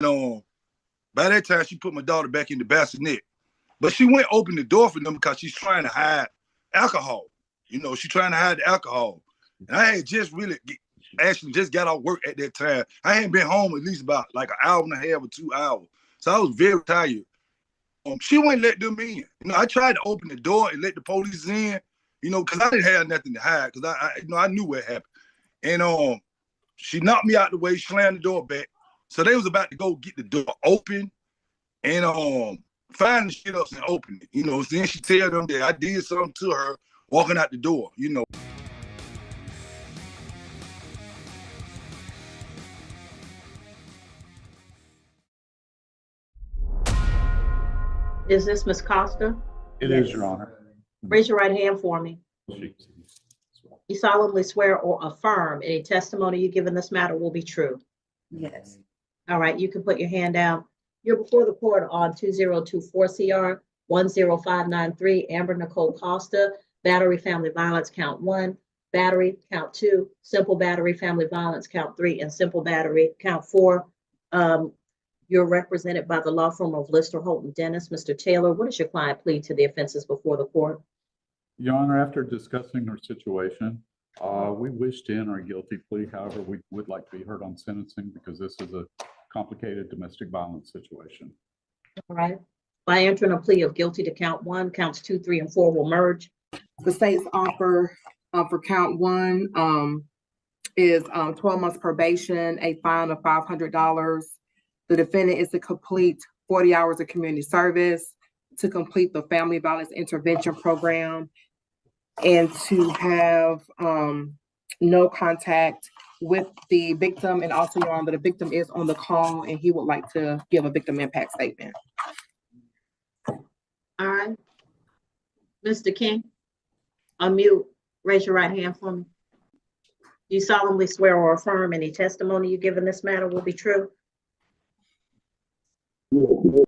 By that time, she put my daughter back in the bassinet. But she went open the door for them because she's trying to hide alcohol. She's trying to hide the alcohol. And I had just actually just got off work at that time. I hadn't been home at least about like an hour and a half or 2 hours. So I was very tired. She wouldn't let them in. I tried to open the door and let the police in, because I didn't have nothing to hide, because I knew what happened. And she knocked me out the way, slammed the door back. So they was about to go get the door open and find the shit up and open it. Then she tell them that I did something to her walking out the door, Is this Ms. Costa? It is, Your Honor. Raise your right hand for me. You solemnly swear or affirm any testimony you give in this matter will be true? Yes. All right, you can put your hand down. You're before the court on 2024 CR 10593, Amber Nicole Costa, battery family violence count 1, battery count 2, simple battery family violence count 3, and simple battery count 4. You're represented by the law firm of Lister, Holton, Dennis. Mr. Taylor, what does your client plead to the offenses before the court? Your Honor, after discussing her situation, we wish to enter a guilty plea. However, we would like to be heard on sentencing because this is a complicated domestic violence situation. All right. By entering a plea of guilty to count 1, counts 2, 3, and 4 will merge. The state's offer for count 1 is 12 months probation, a fine of $500. The defendant is to complete 40 hours of community service, to complete the family violence intervention program, and to have no contact with the victim. And also, Your Honor, the victim is on the call and he would like to give a victim impact statement. All right. Mr. King, unmute. Raise your right hand for me. You solemnly swear or affirm any testimony you give in this matter will be true?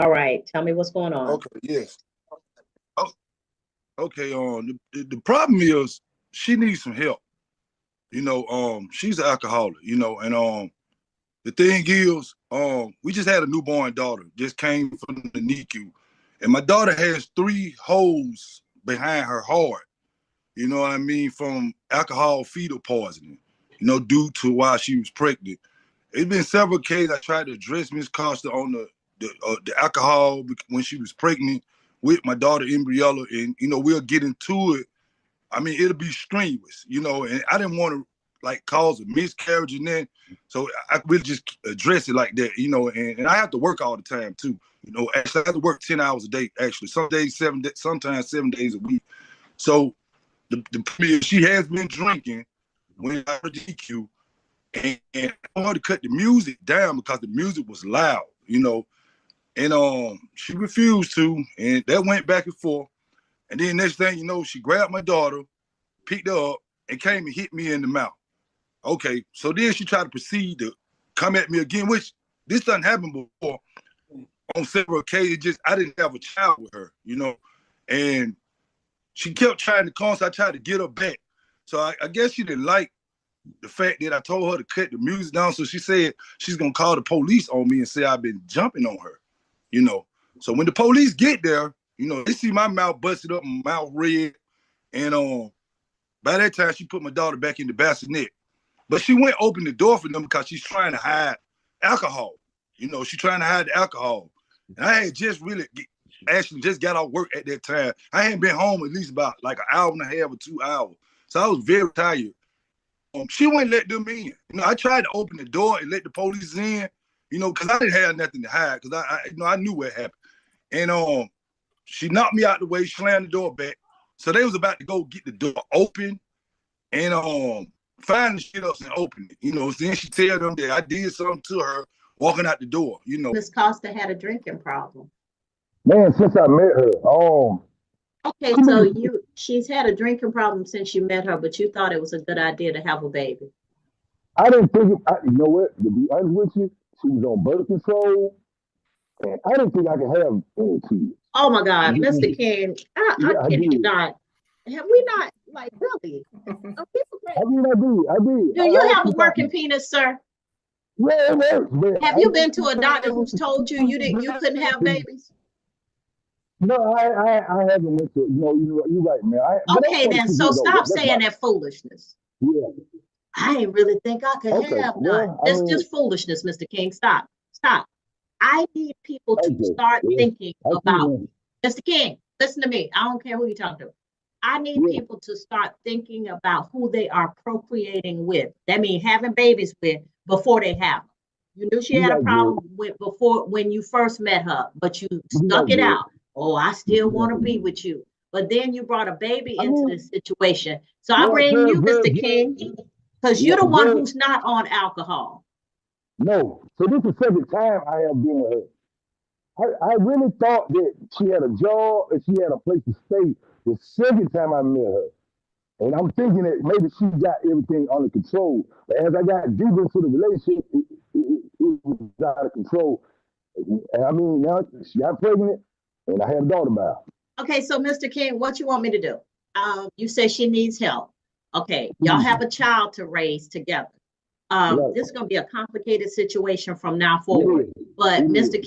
All right, tell me what's going on. Okay, yes. Okay, the problem is she needs some help. She's an alcoholic, and the thing is, we just had a newborn daughter, just came from the NICU, and my daughter has 3 holes behind her heart, from alcohol fetal poisoning, due to why she was pregnant. It's been several cases I tried to address Miss Costa on the alcohol when she was pregnant with my daughter Embriella, and we'll get into it. I mean, it'll be strenuous, and I didn't want to cause a miscarriage and then, so I really just address it like that, and I have to work all the time too. Actually I have to work 10 hours a day, actually. Some days sometimes 7 days a week. So she has been drinking when I heard the DQ, and I wanted to cut the music down because the music was loud, and she refused to, and that went back and forth. And then next thing she grabbed my daughter, picked her up, and came and hit me in the mouth. Okay, so then she tried to proceed to come at me again, which this doesn't happen before on several occasions. I didn't have a child with her, and she kept trying to come, so I tried to get her back. So I guess she didn't like the fact that I told her to cut the music down, so she said she's gonna call the police on me and say I've been jumping on her, So when the police get there, they see my mouth busted up and mouth red, and by that time she put my daughter back in the bassinet. But she went open the door for them because she's trying to hide alcohol. She's trying to hide the alcohol. And I had just actually just got off work at that time. I hadn't been home at least about like an hour and a half or 2 hours. So I was very tired. She wouldn't let them in. I tried to open the door and let the police in, because I didn't have nothing to hide, because I knew what happened. And she knocked me out the way, slammed the door back. So they was about to go get the door open and find the shit up and open it. Then she tell them that I did something to her walking out the door, Ms. Costa had a drinking problem. Man, since I met her, Okay, so she's had a drinking problem since you met her, but you thought it was a good idea to have a baby. I didn't think, you know what, to be honest with you, she was on birth control, and I didn't think I could have any kids. Oh my God, Mr. King, I cannot. Have we not, really? I did. Do you have a working penis, sir? Yeah, it works, but Have you been to a doctor who's told you you couldn't have babies? No, I haven't went to, you're right, man. But Okay, that's then, 22 so years old. stop That's saying my, that foolishness. yeah. I didn't really think I could Okay, have none. well, I That's mean, just foolishness, Mr. King. Stop. Stop. I need people to okay, start yeah, thinking I see, about, man. Mr. King, listen to me. I don't care who you talk to. I need Yeah, people to start thinking about who they are procreating with. That means having babies with before they have them. You knew she you had a right, good. problem with before when you first met her, but you You stuck right, it good. out. Oh, I still want to Yeah. be with you. But then you brought a baby I into mean, this situation. So I well, bring you, Mr. yeah, King, because yeah, you're the one yeah, who's not on alcohol. no. So this is the second time I have been with her. I really thought that she had a job and she had a place to stay the second time I met her. And I'm thinking that maybe she got everything under control. But as I got deeper into the relationship, it was out of control. And I mean, now she got pregnant and I had a daughter by her. Okay, so Mr. King, what you want me to do? You say she needs help. Okay, y'all Mhm. have a child to raise together. Right. This is going to be a complicated situation from now It forward. is. But It is. Mr.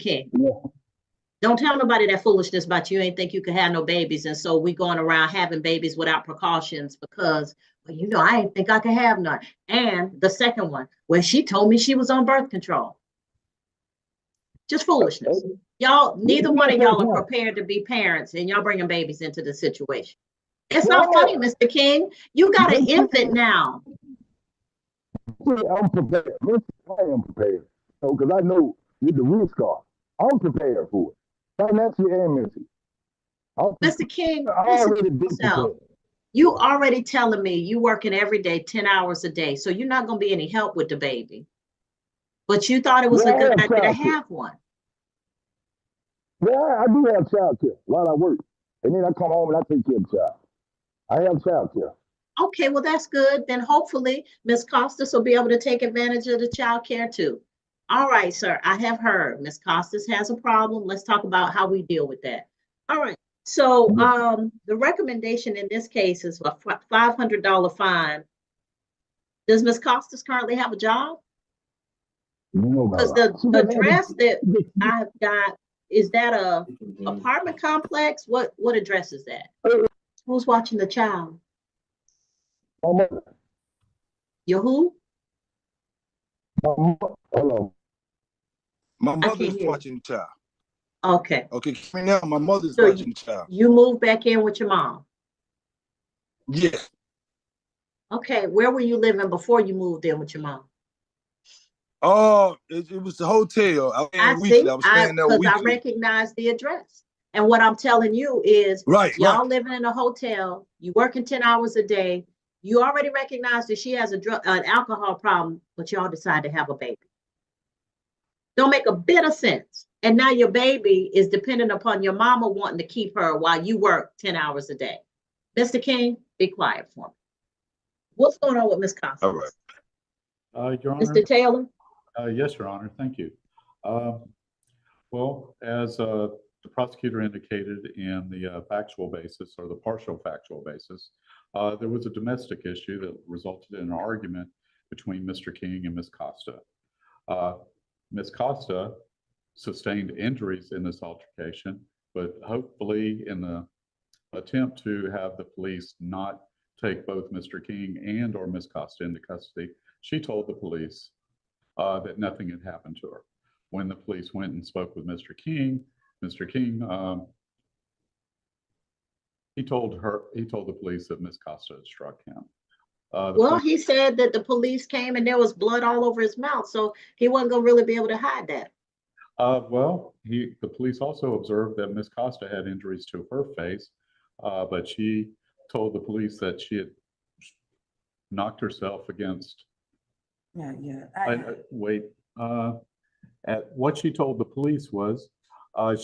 King, Yeah. don't tell nobody that foolishness about you ain't think you could have no babies. And so we going around having babies without precautions because, well, I ain't think I could have none. And the second one, where she told me she was on birth control. Just foolishness. Y'all, neither one of y'all are prepared to be parents and y'all bringing babies into the situation. It's not funny, Mr. King. You got an infant now. I'm prepared. I am prepared. Because I know what the risk are. I'm prepared for it. Financially and mentally. Mr. King, I listen already to been yourself. prepared. You already telling me you working every day, 10 hours a day. So you're not going to be any help with the baby. But you thought it was a Yeah, I good have idea to childcare. have one. Yeah, I do have childcare while I work. And then I come home and I take care of the child. I have childcare. Okay, well, that's good. Then hopefully Ms. Costas will be able to take advantage of the child care too. All right, sir, I have heard Ms. Costas has a problem. Let's talk about how we deal with that. All right. So the recommendation in this case is a $500 fine. Does Ms. Costas currently have a job? No, Because the address that I've got, is that a apartment complex? What address is that? Who's watching the child? My mother. Your who? Hold on. My I mother can't is hear you. watching the child. Okay. Okay, me now. My mother's So watching the child. you moved back in with your mom. Yeah. Okay. Where were you living before you moved in with your mom? Oh, It was the hotel. I was I staying weekly. see. I was staying there Because I weekly. recognize the address. And what I'm telling you is Right. y'all living in a hotel, you working 10 hours a day. You already recognize that she has an alcohol problem, but y'all decide to have a baby. Don't make a bit of sense. And now your baby is dependent upon your mama wanting to keep her while you work 10 hours a day. Mr. King, be quiet for me. What's going on with Ms. Costas? All right. Your Honor. Mr. Taylor? Yes, Your Honor. Thank you. Well, as the prosecutor indicated in the factual basis or the partial factual basis, there was a domestic issue that resulted in an argument between Mr. King and Ms. Costa. Ms. Costa sustained injuries in this altercation, but hopefully in the attempt to have the police not take both Mr. King and or Ms. Costa into custody, she told the police that nothing had happened to her. When the police went and spoke with Mr. King, he told the police that Ms. Costa had struck him. Well, he said that the police came and there was blood all over his mouth, so he wasn't gonna really be able to hide that. The police also observed that Ms. Costa had injuries to her face, but she told the police that she had knocked herself against. What she told the police was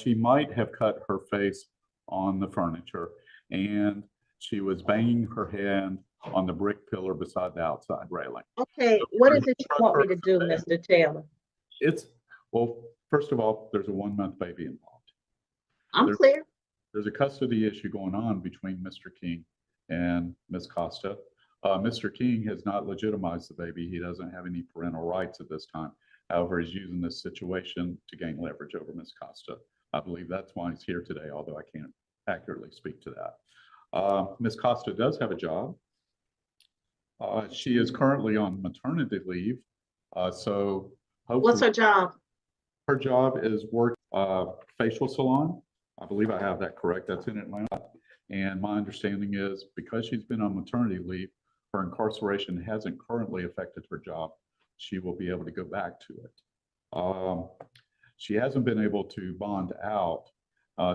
she might have cut her face on the furniture, and she was banging her hand on the brick pillar beside the outside railing. Okay, what is it you want me to do, Mr. Taylor? Well, first of all, there's a 1-month baby involved. I'm clear. There's a custody issue going on between Mr. King and Ms. Costa. Mr. King has not legitimized the baby. He doesn't have any parental rights at this time. However, he's using this situation to gain leverage over Ms. Costa. I believe that's why he's here today, although I can't accurately speak to that. Ms. Costa does have a job. She is currently on maternity leave. So hopefully. What's her job? Her job is work facial salon. I believe I have that correct. That's in Atlanta. And my understanding is because she's been on maternity leave, her incarceration hasn't currently affected her job. She will be able to go back to it. She hasn't been able to bond out,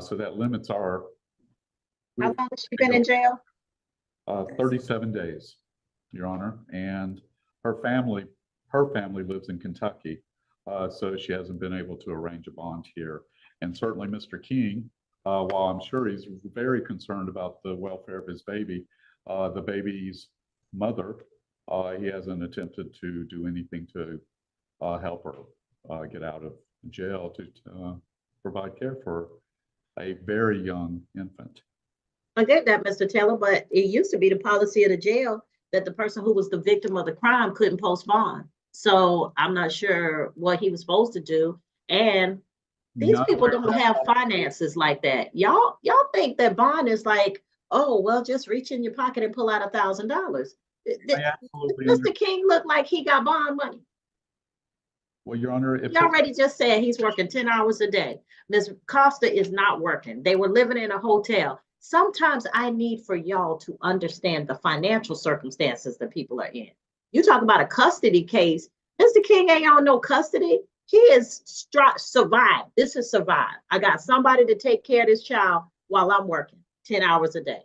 so that limits our. How long has she been in jail? 37 days, Your Honor. And her family lives in Kentucky, so she hasn't been able to arrange a bond here. And certainly Mr. King, while I'm sure he's very concerned about the welfare of his baby, the baby's mother, he hasn't attempted to do anything to help her get out of jail to provide care for a very young infant. I get that, Mr. Taylor, but it used to be the policy of the jail that the person who was the victim of the crime couldn't post bond. So I'm not sure what he was supposed to do. And these people don't have finances like that. Y'all think that bond is like, oh, well, just reach in your pocket and pull out $1,000. Mr. King looked like he got bond money. Well, Your Honor, He already just said he's working 10 hours a day. Ms. Costa is not working. They were living in a hotel. Sometimes I need for y'all to understand the financial circumstances that people are in. You talk about a custody case. Mr. King ain't on no custody. He is survived. This is survived. I got somebody to take care of this child while I'm working 10 hours a day.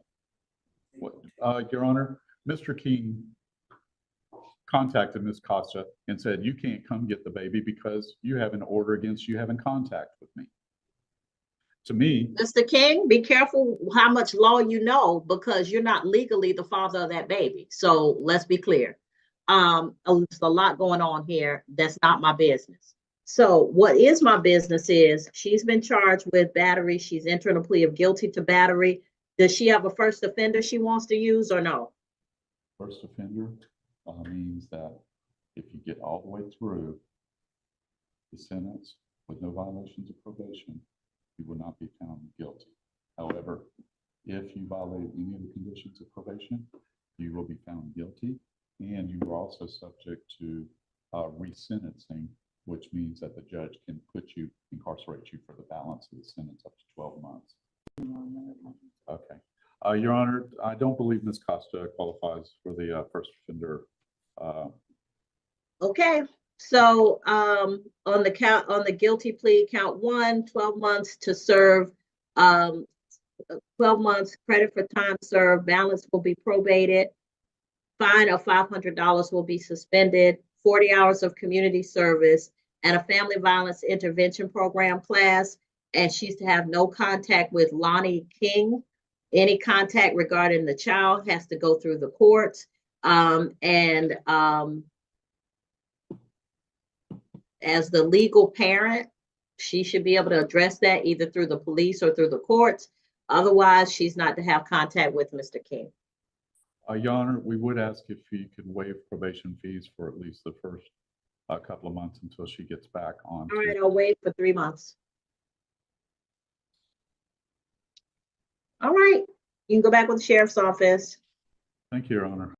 Your Honor, Mr. King contacted Ms. Costa and said, you can't come get the baby because you have an order against you having contact with me. To me, Mr. King, be careful how much law you know, because you're not legally the father of that baby. So let's be clear. There's a lot going on here. That's not my business. So what is my business is she's been charged with battery. She's entering a plea of guilty to battery. Does she have a first offender she wants to use or no? First offender means that if you get all the way through the sentence with no violations of probation, you will not be found guilty. However, if you violate any of the conditions of probation, you will be found guilty, and you are also subject to resentencing, which means that the judge can incarcerate you for the balance of the sentence up to 12 months. Okay. Your Honor, I don't believe Ms. Costa qualifies for the first offender. Okay. So on the guilty plea, count 1, 12 months to serve, 12 months credit for time served, balance will be probated, fine of $500 will be suspended, 40 hours of community service, and a family violence intervention program class. And she's to have no contact with Lonnie King. Any contact regarding the child has to go through the courts. As the legal parent, she should be able to address that either through the police or through the courts. Otherwise, she's not to have contact with Mr. King. Your Honor, we would ask if you could waive probation fees for at least the first couple of months until she gets back on. All right, I'll wait for 3 months. All right, you can go back with the sheriff's office. Thank you, Your Honor.